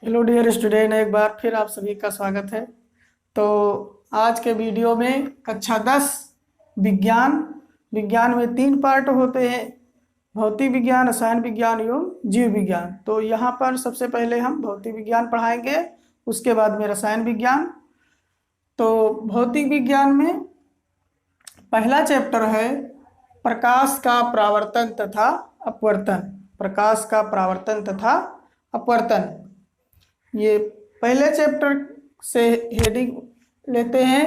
Hello dear student, एक बार फिर आप सभी का स्वागत है। तो आज के वीडियो में कक्षा 10 विज्ञान में 3 पार्ट होते हैं: भौतिक विज्ञान, रसायन विज्ञान एवं जीव विज्ञान। तो यहाँ पर सबसे पहले हम भौतिक विज्ञान पढ़ाएंगे, उसके बाद में रसायन विज्ञान। तो भौतिक विज्ञान में पहला चैप्टर है प्रकाश का परावर्तन तथा अपवर्तन। प्रकाश का परावर्तन तथा अपवर्तन, ये पहले चैप्टर से हेडिंग लेते हैं,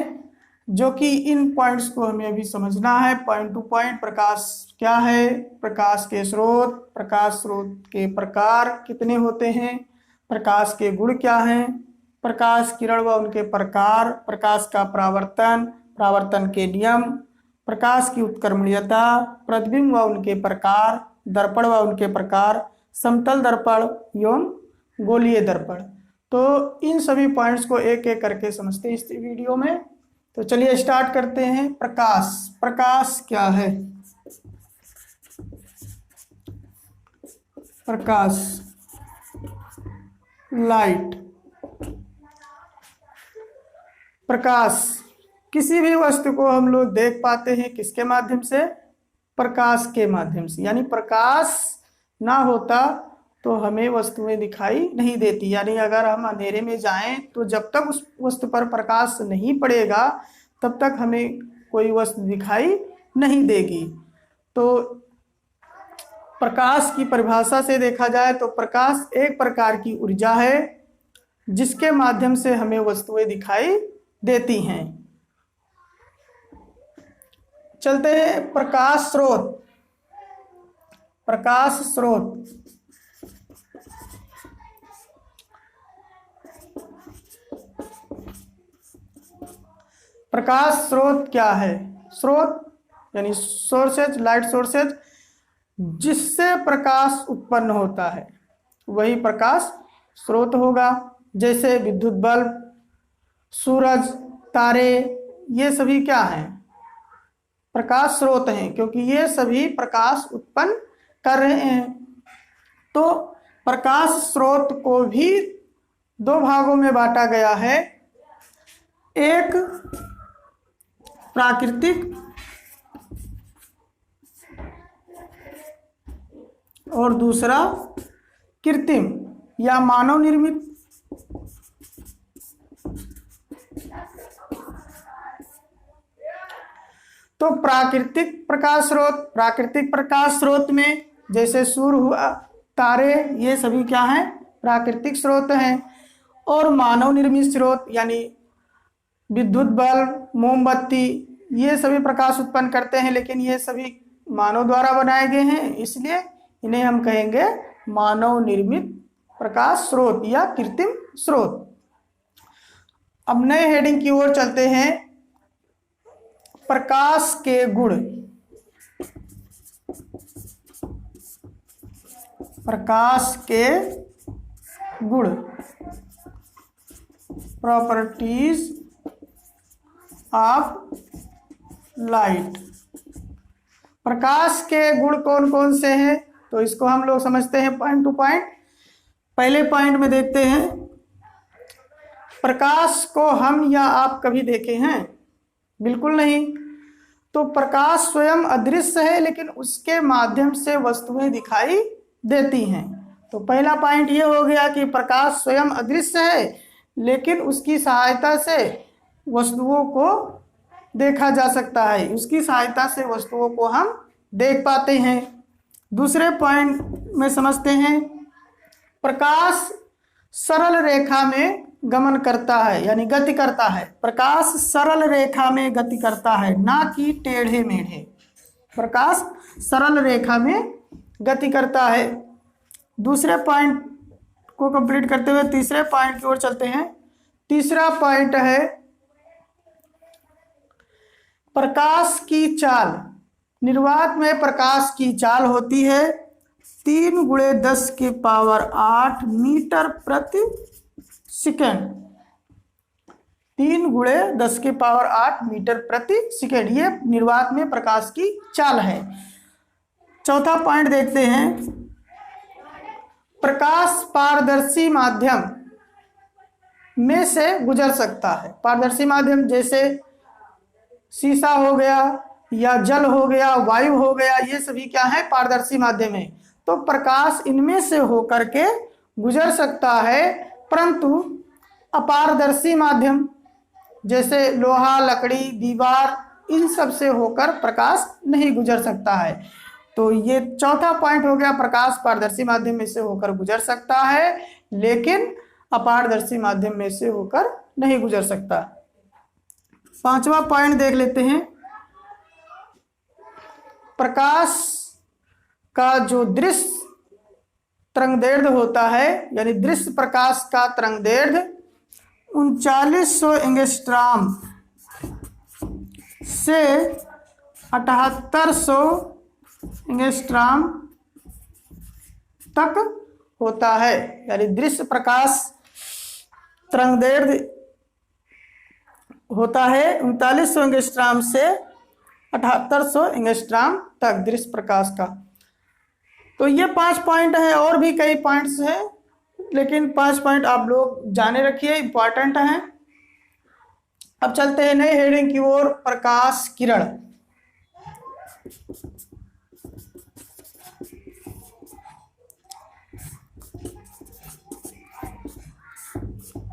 जो कि इन पॉइंट्स को हमें अभी समझना है पॉइंट टू पॉइंट। प्रकाश क्या है, प्रकाश के स्रोत, प्रकाश स्रोत के प्रकार कितने होते हैं, प्रकाश के गुण क्या हैं, प्रकाश किरण व उनके प्रकार, प्रकाश का परावर्तन, परावर्तन के नियम, प्रकाश की उत्क्रमणीयता, प्रतिबिंब व उनके प्रकार, दर्पण व उनके प्रकार, समतल दर्पण एवं गोलीय दर्पण। तो इन सभी पॉइंट्स को एक एक करके समझते हैं इस वीडियो में। तो चलिए स्टार्ट करते हैं। प्रकाश क्या है? प्रकाश, लाइट। प्रकाश, किसी भी वस्तु को हम लोग देख पाते हैं किसके माध्यम से? प्रकाश के माध्यम से। यानी प्रकाश ना होता तो हमें वस्तुएं दिखाई नहीं देती। यानी अगर हम अंधेरे में जाएं तो जब तक उस वस्तु पर प्रकाश नहीं पड़ेगा तब तक हमें कोई वस्तु दिखाई नहीं देगी। तो प्रकाश की परिभाषा से देखा जाए तो प्रकाश एक प्रकार की ऊर्जा है जिसके माध्यम से हमें वस्तुएं दिखाई देती हैं। चलते हैं प्रकाश स्रोत। प्रकाश स्रोत, प्रकाश स्रोत क्या है? स्रोत यानी सोर्सेज, लाइट सोर्सेज, जिससे प्रकाश उत्पन्न होता है वही प्रकाश स्रोत होगा। जैसे विद्युत बल्ब, सूरज, तारे, ये सभी क्या हैं? प्रकाश स्रोत हैं, क्योंकि ये सभी प्रकाश उत्पन्न कर रहे हैं। तो प्रकाश स्रोत को भी 2 भागों में बांटा गया है, एक प्राकृतिक और दूसरा कृत्रिम या मानव निर्मित। तो प्राकृतिक प्रकाश स्रोत में जैसे सूर्य हुआ, तारे, ये सभी क्या हैं? प्राकृतिक स्रोत हैं। और मानव निर्मित स्रोत यानी विद्युत बल्ब, मोमबत्ती, ये सभी प्रकाश उत्पन्न करते हैं, लेकिन ये सभी मानव द्वारा बनाए गए हैं, इसलिए इन्हें हम कहेंगे मानव निर्मित प्रकाश स्रोत या कृत्रिम स्रोत। अब नए हेडिंग की ओर चलते हैं, प्रकाश के गुण। प्रकाश के गुण, प्रॉपर्टीज ऑफ लाइट। प्रकाश के गुण कौन कौन से हैं? तो इसको हम लोग समझते हैं पॉइंट टू पॉइंट। पहले पॉइंट में देखते हैं, प्रकाश को हम या आप कभी देखे हैं? बिल्कुल नहीं। तो प्रकाश स्वयं अदृश्य है, लेकिन उसके माध्यम से वस्तुएं दिखाई देती हैं। तो पहला पॉइंट ये हो गया कि प्रकाश स्वयं अदृश्य है, लेकिन उसकी सहायता से वस्तुओं को देखा जा सकता है, उसकी सहायता से वस्तुओं को हम देख पाते हैं। दूसरे पॉइंट में समझते हैं, प्रकाश सरल रेखा में गमन करता है, यानी गति करता है। प्रकाश सरल रेखा में गति करता है, ना कि टेढ़े मेढ़े। प्रकाश सरल रेखा में गति करता है। दूसरे पॉइंट को कंप्लीट करते हुए तीसरे पॉइंट की ओर चलते हैं। तीसरा पॉइंट है प्रकाश की चाल। निर्वात में प्रकाश की चाल होती है 3 × 10⁸ मीटर प्रति सेकेंड। 3 × 10⁸ मीटर प्रति सेकेंड, ये निर्वात में प्रकाश की चाल है। चौथा पॉइंट देखते हैं, प्रकाश पारदर्शी माध्यम में से गुजर सकता है। पारदर्शी माध्यम जैसे शीशा हो गया या जल हो गया, वायु हो गया, ये सभी क्या है? पारदर्शी माध्यम है। तो प्रकाश इनमें से होकर के गुजर सकता है, परंतु अपारदर्शी माध्यम जैसे लोहा, लकड़ी, दीवार, इन सब से होकर प्रकाश नहीं गुजर सकता है। तो ये चौथा पॉइंट हो गया, प्रकाश पारदर्शी माध्यम में से होकर गुजर सकता है लेकिन अपारदर्शी माध्यम में से होकर नहीं गुजर सकता। पांचवा पॉइंट देख लेते हैं। प्रकाश का जो दृश्य तरंगदैर्घ्य होता है, यानी दृश्य प्रकाश का तरंगदैर्घ्य 3900 एंगस्ट्रॉम से 7800 एंगस्ट्रॉम तक होता है। यानी दृश्य प्रकाश तरंगदैर्घ्य होता है 3900 एंगस्ट्रॉम से 7800 एंगस्ट्रॉम तक दृश्य प्रकाश का। तो ये 5 पॉइंट है, और भी कई पॉइंट्स हैं, लेकिन 5 पॉइंट आप लोग जाने रखिए, इंपॉर्टेंट हैं। अब चलते हैं नए हेडिंग की ओर, प्रकाश किरण।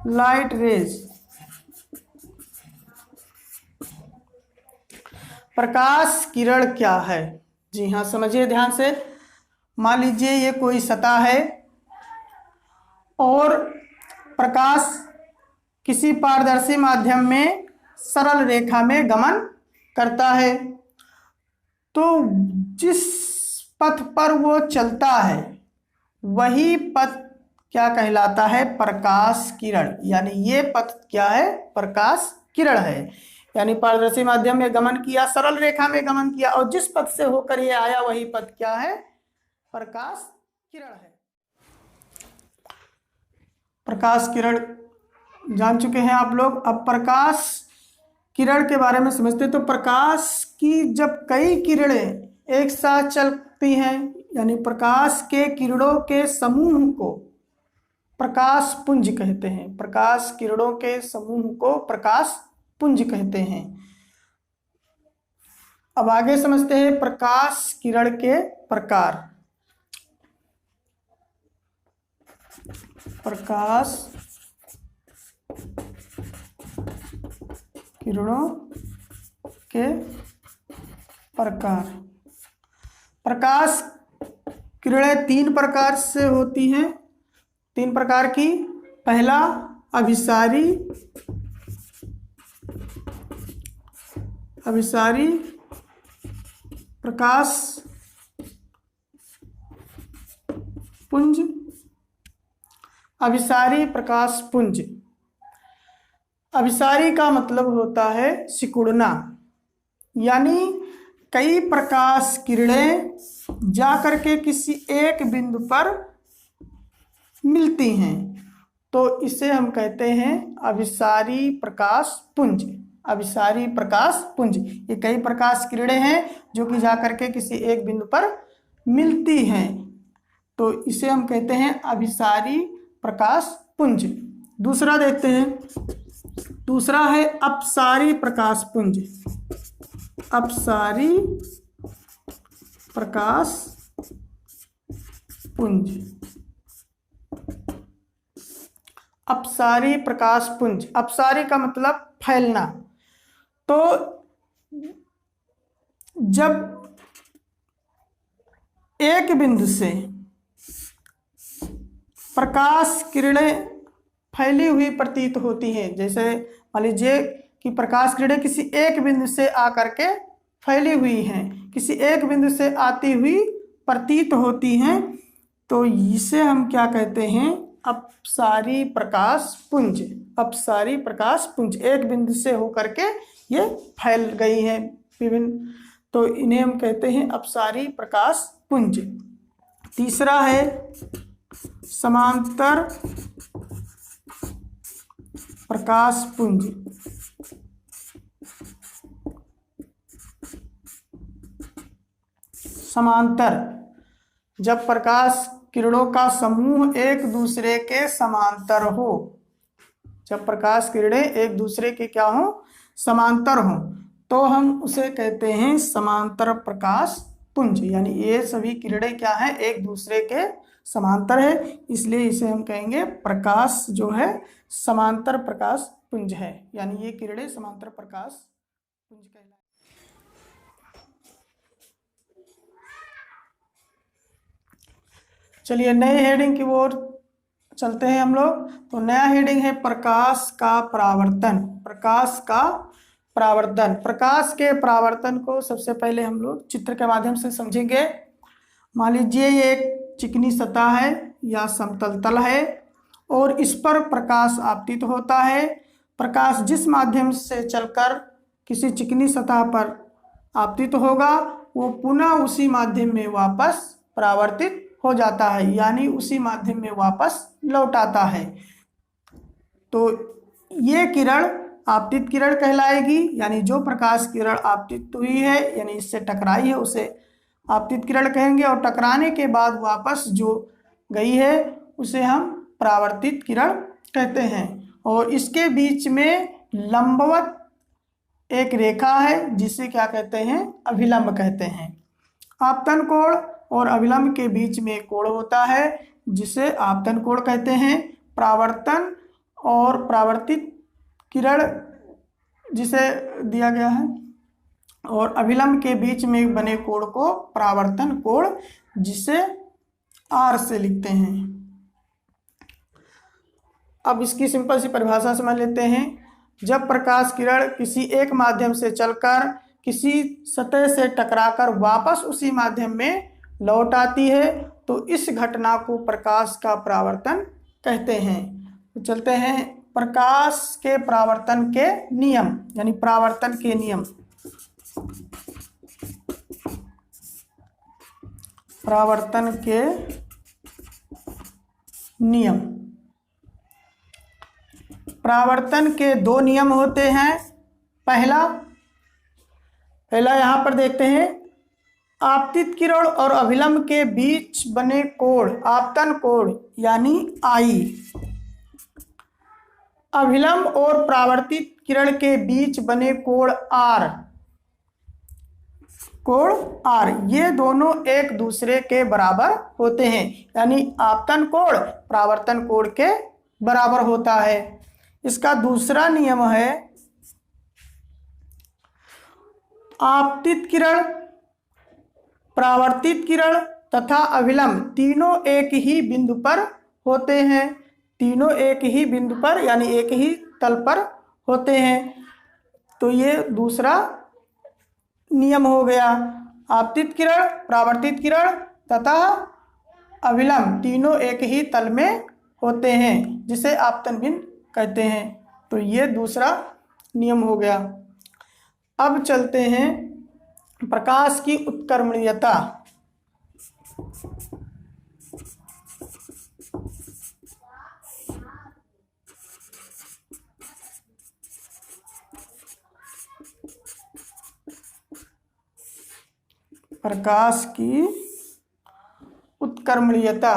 Light rays. प्रकाश किरण क्या है? जी हाँ, समझिए ध्यान से। मान लीजिए ये कोई सतह है और प्रकाश किसी पारदर्शी माध्यम में सरल रेखा में गमन करता है, तो जिस पथ पर वो चलता है वही पथ क्या कहलाता है? प्रकाश किरण। यानी ये पथ क्या है? प्रकाश किरण है। यानी पारदर्शी माध्यम में गमन किया, सरल रेखा में गमन किया, और जिस पथ से होकर ये आया वही पथ क्या है? प्रकाश किरण है। प्रकाश किरण जान चुके हैं आप लोग। अब प्रकाश किरण के बारे में समझते हैं। तो प्रकाश की जब कई किरणें एक साथ चलती हैं, यानी प्रकाश के किरणों के समूह को प्रकाश पुंज कहते हैं। प्रकाश किरणों के समूह को प्रकाश पुंज कहते हैं। अब आगे समझते हैं प्रकाश किरण के प्रकार। प्रकाश किरणों के प्रकार। प्रकाश किरणें 3 प्रकार से होती हैं, 3 प्रकार की। पहला अभिसारी प्रकाश पुंज। अभिसारी प्रकाश पुंज। अभिसारी का मतलब होता है सिकुड़ना, यानी कई प्रकाश किरणें जाकर के किसी एक बिंदु पर मिलती हैं, तो इसे हम कहते हैं अभिसारी प्रकाश पुंज। अभिसारी प्रकाश पुंज, ये कई प्रकाश किरणें हैं जो कि जाकर के किसी एक बिंदु पर मिलती हैं, तो इसे हम कहते हैं अभिसारी प्रकाश पुंज। दूसरा देखते हैं, दूसरा है अपसारी प्रकाश पुंज। अपसारी प्रकाश पुंज। अपसारी प्रकाश पुंज। अपसारी का मतलब फैलना। तो जब एक बिंदु से प्रकाश किरणें फैली हुई प्रतीत होती हैं, जैसे मान लीजिए कि प्रकाश किरणें किसी एक बिंदु से आकर के फैली हुई हैं, किसी एक बिंदु से आती हुई प्रतीत होती हैं, तो इसे हम क्या कहते हैं? अपसारी प्रकाश पुंज। अपसारी प्रकाश पुंज, एक बिंदु से होकर के ये फैल गई हैं विभिन्न, तो इन्हें हम कहते हैं अपसारी प्रकाश पुंज। तीसरा है समांतर प्रकाश पुंज। समांतर, जब प्रकाश किरणों का समूह एक दूसरे के समांतर हो, जब प्रकाश किरणें एक दूसरे के क्या हों, समांतर हों, तो हम उसे कहते हैं समांतर प्रकाश पुंज। यानी ये सभी किरणें क्या है, एक दूसरे के समांतर है, इसलिए इसे हम कहेंगे प्रकाश जो है समांतर प्रकाश पुंज है। यानी ये किरणें समांतर प्रकाश पुंज कहलाती हैं। चलिए नए हेडिंग की ओर चलते हैं हम लोग। तो नया हेडिंग है प्रकाश का परावर्तन। प्रकाश का परावर्तन, प्रकाश के परावर्तन को सबसे पहले हम लोग चित्र के माध्यम से समझेंगे। मान लीजिए ये एक चिकनी सतह है या समतल तल है और इस पर प्रकाश आपतित होता है। प्रकाश जिस माध्यम से चलकर किसी चिकनी सतह पर आपतित होगा वो पुनः उसी माध्यम में वापस परावर्तित हो जाता है, यानी उसी माध्यम में वापस लौट आता है। तो ये किरण आपतित किरण कहलाएगी। यानी जो प्रकाश किरण आपतित हुई है यानी इससे टकराई है उसे आपतित किरण कहेंगे, और टकराने के बाद वापस जो गई है उसे हम परावर्तित किरण कहते हैं। और इसके बीच में लंबवत एक रेखा है जिसे क्या कहते हैं, अभिलंब कहते हैं। आपतन कोण और अभिलंब के बीच में कोण होता है जिसे आपतन कोण कहते हैं। परावर्तन और परावर्तित किरण जिसे दिया गया है और अभिलंब के बीच में बने कोण को परावर्तन कोण जिसे आर से लिखते हैं। अब इसकी सिंपल सी परिभाषा समझ लेते हैं। जब प्रकाश किरण किसी एक माध्यम से चलकर किसी सतह से टकराकर वापस उसी माध्यम में लौट आती है तो इस घटना को प्रकाश का परावर्तन कहते हैं। तो चलते हैं प्रकाश के परावर्तन के नियम, यानी परावर्तन के नियम। परावर्तन के नियम, परावर्तन के दो नियम होते हैं। पहला यहाँ पर देखते हैं, आपतित किरण और अभिलंब के बीच बने कोण आपतन कोण यानी आई। अभिलंब और परावर्तित किरण के बीच बने कोण आर, कोण आर, ये दोनों एक दूसरे के बराबर होते हैं। यानी आपतन कोण परावर्तन कोण के बराबर होता है। इसका दूसरा नियम है, आपतित किरण, परावर्तित किरण तथा अभिलंब तीनों एक ही बिंदु पर होते हैं। तीनों एक ही बिंदु पर यानी एक ही तल पर होते हैं। तो ये दूसरा नियम हो गया। आपतित किरण, परावर्तित किरण तथा अभिलंब तीनों एक ही तल में होते हैं जिसे आपतन बिंदु कहते हैं। तो ये दूसरा नियम हो गया। अब चलते हैं प्रकाश की उत्क्रमणीयता। प्रकाश की उत्क्रमणीयता,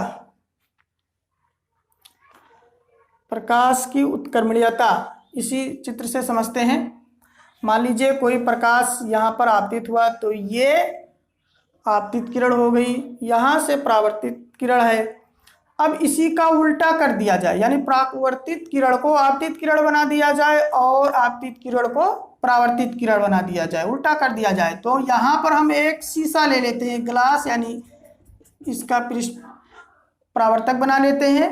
प्रकाश की उत्क्रमणीयता इसी चित्र से समझते हैं। मान लीजिए कोई प्रकाश यहाँ पर आपतित हुआ तो ये आपतित किरण हो गई, यहाँ से परावर्तित किरण है। अब इसी का उल्टा कर दिया जाए, यानी परावर्तित किरण को आपतित किरण बना दिया जाए और आपतित किरण को परावर्तित किरण बना दिया जाए, उल्टा कर दिया जाए। तो यहाँ पर हम एक शीशा ले लेते हैं, ग्लास, यानी इसका पृष्ठ परावर्तक बना लेते हैं।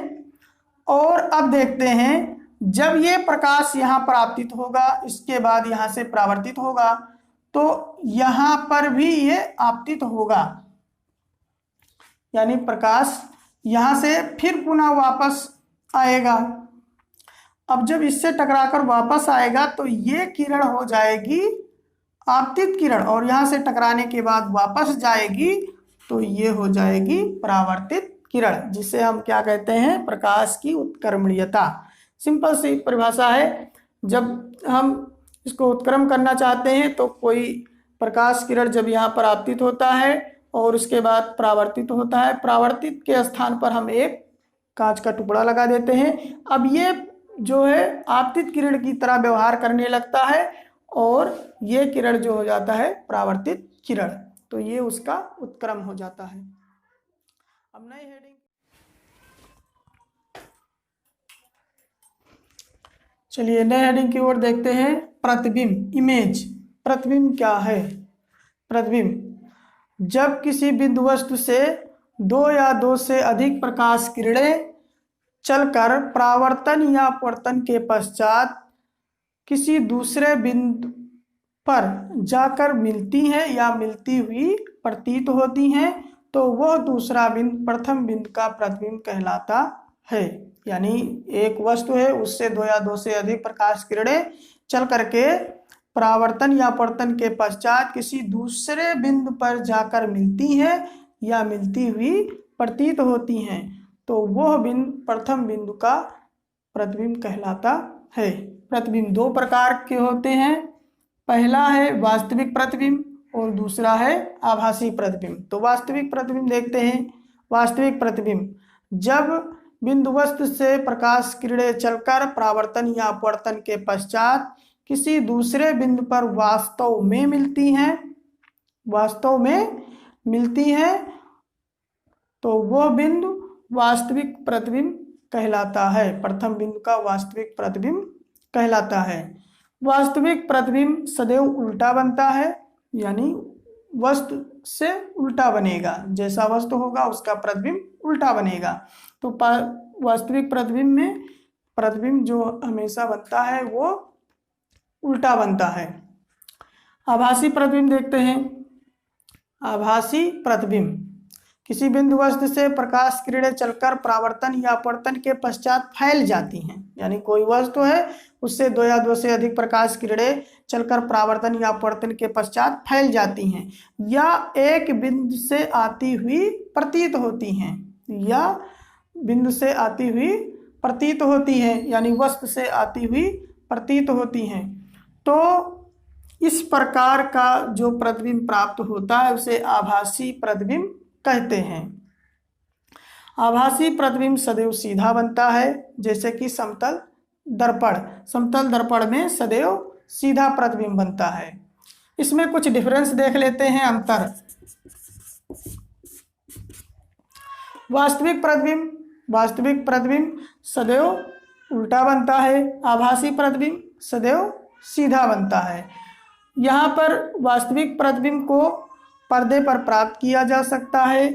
और अब देखते हैं जब ये प्रकाश यहाँ पर आपतित होगा, इसके बाद यहाँ से परावर्तित होगा, तो यहाँ पर भी ये आपतित होगा, यानी प्रकाश यहाँ से फिर पुनः वापस आएगा। अब जब इससे टकराकर वापस आएगा तो ये किरण हो जाएगी आपतित किरण, और यहाँ से टकराने के बाद वापस जाएगी तो ये हो जाएगी परावर्तित किरण, जिसे हम क्या कहते हैं, प्रकाश की उत्क्रमणीयता। सिंपल सी परिभाषा है। जब हम इसको उत्क्रम करना चाहते हैं तो कोई प्रकाश किरण जब यहाँ पर आपतित होता है और उसके बाद परावर्तित होता है, परावर्तित के स्थान पर हम एक कांच का टुकड़ा लगा देते हैं। अब ये जो है आपतित किरण की तरह व्यवहार करने लगता है और ये किरण जो हो जाता है परावर्तित किरण। तो ये उसका उत्क्रम हो जाता है। अब नई हेडिंग, चलिए नए हेडिंग की ओर देखते हैं। प्रतिबिंब, इमेज। प्रतिबिंब क्या है? प्रतिबिंब जब किसी बिंदु वस्तु से दो या दो से अधिक प्रकाश किरणें चलकर परावर्तन या अपवर्तन के पश्चात किसी दूसरे बिंदु पर जाकर मिलती हैं या मिलती हुई प्रतीत होती हैं, तो वह दूसरा बिंदु प्रथम बिंदु का प्रतिबिंब कहलाता है। यानी एक वस्तु है, उससे दो या दो से अधिक प्रकाश किरणें चल करके परावर्तन या अपवर्तन के पश्चात किसी दूसरे बिंदु पर जाकर मिलती हैं या मिलती हुई प्रतीत होती हैं, तो वह बिंदु प्रथम बिंदु का प्रतिबिंब कहलाता है। प्रतिबिंब दो प्रकार के होते हैं। पहला है वास्तविक प्रतिबिंब और दूसरा है आभासी प्रतिबिंब। तो वास्तविक प्रतिबिंब देखते हैं। वास्तविक प्रतिबिंब जब बिंदु वस्तु से प्रकाश किरणें चलकर परावर्तन या अपवर्तन के पश्चात किसी दूसरे बिंदु पर वास्तव में मिलती हैं, तो वह बिंदु वास्तविक प्रतिबिंब कहलाता है। प्रथम बिंदु का वास्तविक प्रतिबिंब कहलाता है। वास्तविक प्रतिबिंब सदैव उल्टा बनता है, यानी वस्तु से उल्टा बनेगा। जैसा वस्तु होगा उसका प्रतिबिंब उल्टा बनेगा। तो वास्तविक प्रतिबिंब में प्रतिबिंब जो हमेशा बनता है वो उल्टा बनता है। आभासी प्रतिबिंब देखते हैं। आभासी प्रतिबिंब किसी बिंदु वस्तु से प्रकाश किरणें चलकर परावर्तन या अपवर्तन के पश्चात फैल जाती हैं। यानी कोई वस्तु है, उससे दो या दो से अधिक प्रकाश किरणें चलकर परावर्तन या अपवर्तन के पश्चात फैल जाती हैं या एक बिंदु से आती हुई प्रतीत होती हैं, या बिंदु से आती हुई प्रतीत होती हैं, यानी वस्तु से आती हुई प्रतीत होती हैं। तो इस प्रकार का जो प्रतिबिंब प्राप्त होता है उसे आभासी प्रतिबिंब कहते हैं। आभासी प्रतिबिंब सदैव सीधा बनता है, जैसे कि समतल दर्पण में सदैव सीधा प्रतिबिंब बनता है। इसमें कुछ डिफरेंस देख लेते हैं, अंतर। वास्तविक प्रतिबिंब सदैव उल्टा बनता है, आभासी प्रतिबिंब सदैव सीधा बनता है। यहाँ पर वास्तविक प्रतिबिंब को पर्दे पर प्राप्त किया जा सकता है,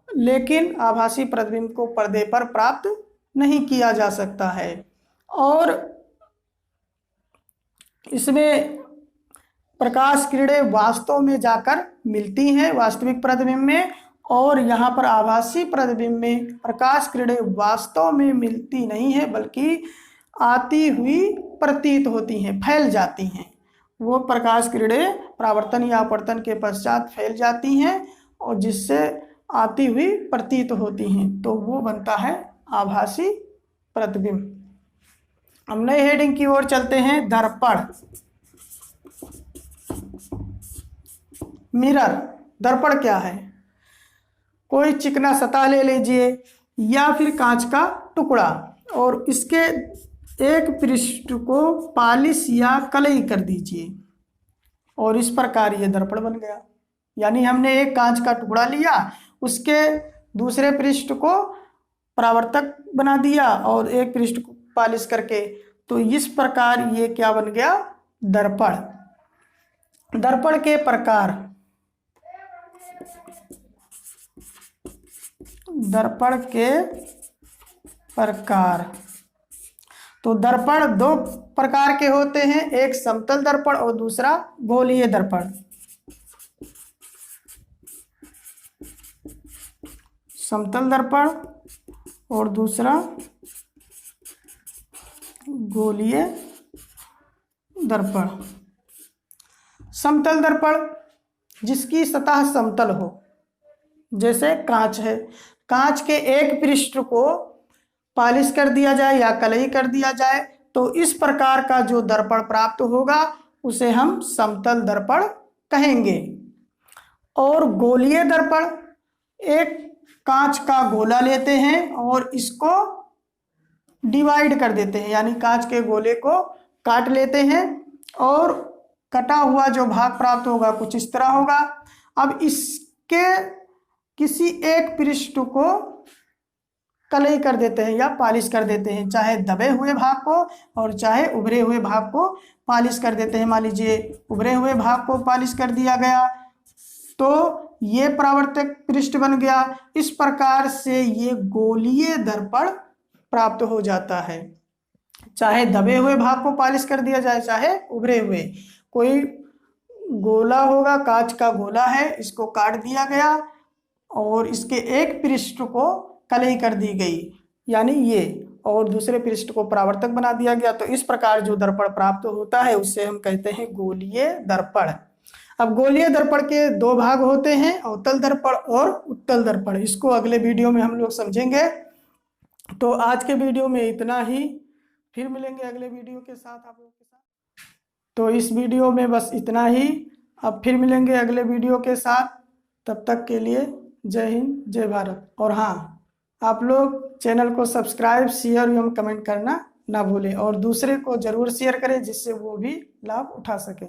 लेकिन आभासी प्रतिबिंब को पर्दे पर प्राप्त नहीं किया जा सकता है। और इसमें प्रकाश किरणें वास्तव में जाकर मिलती हैं वास्तविक प्रतिबिंब में, और यहाँ पर आभासी प्रतिबिंब में प्रकाश किरणें वास्तव में मिलती नहीं है, बल्कि आती हुई प्रतीत होती हैं, फैल जाती हैं। वो प्रकाश किरणें परावर्तन या अपवर्तन के पश्चात फैल जाती हैं और जिससे आती हुई प्रतीत होती हैं, तो वो बनता है आभासी प्रतिबिंब। हम नई हेडिंग की ओर चलते हैं। दर्पण, मिरर। दर्पण क्या है? कोई चिकना सतह ले लीजिए या फिर कांच का टुकड़ा और इसके एक पृष्ठ को पॉलिश या कलई कर दीजिए और इस प्रकार ये दर्पण बन गया। यानी हमने एक कांच का टुकड़ा लिया, उसके दूसरे पृष्ठ को परावर्तक बना दिया और एक पृष्ठ को पॉलिश करके, तो इस प्रकार ये क्या बन गया? दर्पण। दर्पण के प्रकार। दर्पण के प्रकार, तो दर्पण दो प्रकार के होते हैं, एक समतल दर्पण और दूसरा गोलीय दर्पण। समतल दर्पण और दूसरा गोलीय दर्पण। समतल दर्पण जिसकी सतह समतल हो, जैसे कांच है, कांच के एक पृष्ठ को पॉलिश कर दिया जाए या कलई कर दिया जाए, तो इस प्रकार का जो दर्पण प्राप्त होगा उसे हम समतल दर्पण कहेंगे। और गोलीय दर्पण, एक कांच का गोला लेते हैं और इसको डिवाइड कर देते हैं, यानी कांच के गोले को काट लेते हैं और कटा हुआ जो भाग प्राप्त होगा कुछ इस तरह होगा। अब इसके किसी एक पृष्ठ को कलई कर देते हैं या पॉलिश कर देते हैं, चाहे दबे हुए भाग को और चाहे उभरे हुए भाग को पॉलिश कर देते हैं। मान लीजिए उभरे हुए भाग को पॉलिश कर दिया गया तो ये परावर्तक पृष्ठ बन गया। इस प्रकार से ये गोलीय दर्पण प्राप्त हो जाता है, चाहे दबे हुए भाग को पॉलिश कर दिया जाए चाहे उभरे हुए। कोई गोला होगा, कांच का गोला है, इसको काट दिया गया और इसके एक पृष्ठ को कलई कर दी गई यानी ये, और दूसरे पृष्ठ को परावर्तक बना दिया गया, तो इस प्रकार जो दर्पण प्राप्त होता है उससे हम कहते हैं गोलीय दर्पण। अब गोलीय दर्पण के दो भाग होते हैं, अवतल दर्पण और उत्तल दर्पण। इसको अगले वीडियो में हम लोग समझेंगे। तो आज के वीडियो में इतना ही, फिर मिलेंगे अगले वीडियो के साथ आप लोगों के साथ। तो इस वीडियो में बस इतना ही, अब फिर मिलेंगे अगले वीडियो के साथ। तब तक के लिए जय हिंद, जय भारत। और हाँ, आप लोग चैनल को सब्सक्राइब, शेयर एवं कमेंट करना ना भूलें और दूसरे को जरूर शेयर करें जिससे वो भी लाभ उठा सकें।